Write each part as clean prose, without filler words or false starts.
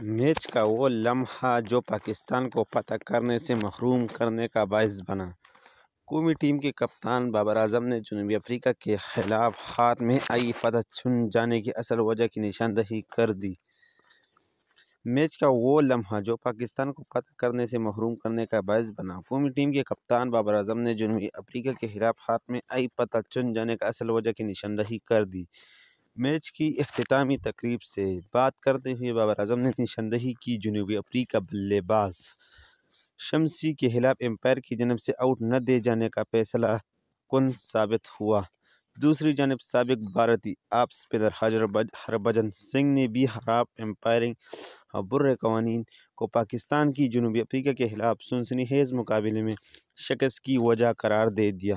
Match کا وہ لمحہ جو پاکستان کو فتح کرنے سے محروم کرنے کا باعث بنا۔ قومی ٹیم کے کپتان بابر اعظم نے جنوبی افریقہ کے خلاف ہاتھ میں آئی فتح چھن جانے کی اصل وجہ کی نشاندہی کر دی۔ میچ کا وہ لمحہ جو پاکستان کو فتح کرنے سے محروم کرنے کا باعث بنا۔ قومی ٹیم کے کپتان بابر اعظم نے جنوبی افریقہ کے خلاف ہاتھ میں آئی فتح چھن جانے کا اصل وجہ کی نشاندہی کر دی۔ میچ کی اختتامی تقریب سے بات کرتے ہوئے بابر اعظم نے نشاندہی کی جنوبی افریقہ بلے باز شمسی کے خلاف امپائر کی جانب سے آؤٹ نہ دے جانے کا فیصلہ کن ثابت ہوا۔ دوسری جانب سابق بھارتی آف اسپنر ہربھجن سنگھ نے بھی خراب امپائرنگ اور برے قوانین کو پاکستان کی جنوبی افریقہ کے خلاف سنسنی خیز مقابلے میں شکست کی وجہ قرار دے دیا۔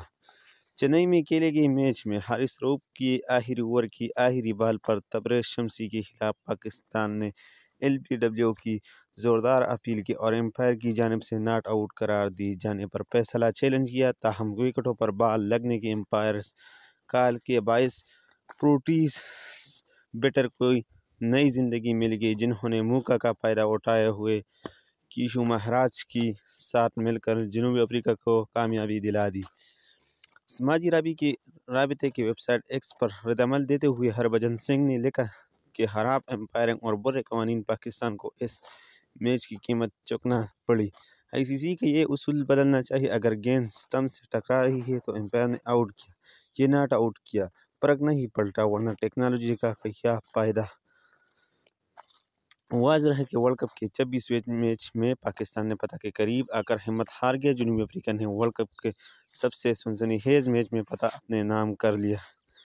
چنئی میں کھیلے گئے میچ میں حارث رؤف کے آخری اوور کی آخری بال پر تبریز شمسی کے خلاف پاکستان نے ایل بی ڈبلیو کی زوردار اپیل کی اور امپائر کی جانب سے ناٹ آؤٹ قرار دی جانے پر فیصلہ چیلنج کیا، تاہم وکٹوں پر بال لگنے کی امپائرز کال کے باعث پورٹیز بیٹر کو نئی زندگی مل گئی، جنہوں نے موقع کا فائدہ اٹھاتے ہوئے کیشو مہاراج کے ساتھ مل کر جنوبی افریقہ کو کامیابی دلا دی۔ سماجی رابطے کی ویب سائٹ ایکس پر ردعمل دیتے ہوئے ہربھجن سنگھ نے لکھا کہ خراب امپائرنگ اور برے قوانین پاکستان کو اس میچ کی قیمت چکانا پڑی۔ آئی سی سی کا یہ اصول بدلنا چاہیے۔ اگر گیند سٹمپ سے ٹکرا رہی ہے تو امپائر نے آؤٹ کیا، یہ ناٹ آؤٹ کیا، فرق نہیں پڑتا، ورنہ ٹیکنالوجی کا کیا فائدہ۔ واضح ہے کہ ورلڈ کپ کے 26ویں میچ میں پاکستان نے فتح کے قریب آ کر ہمت ہار گیا۔ جنوبی افریقہ نے ورلڈ کپ کے سب سے سنسنی خیز میچ میں فتح اپنے نام کر لیا۔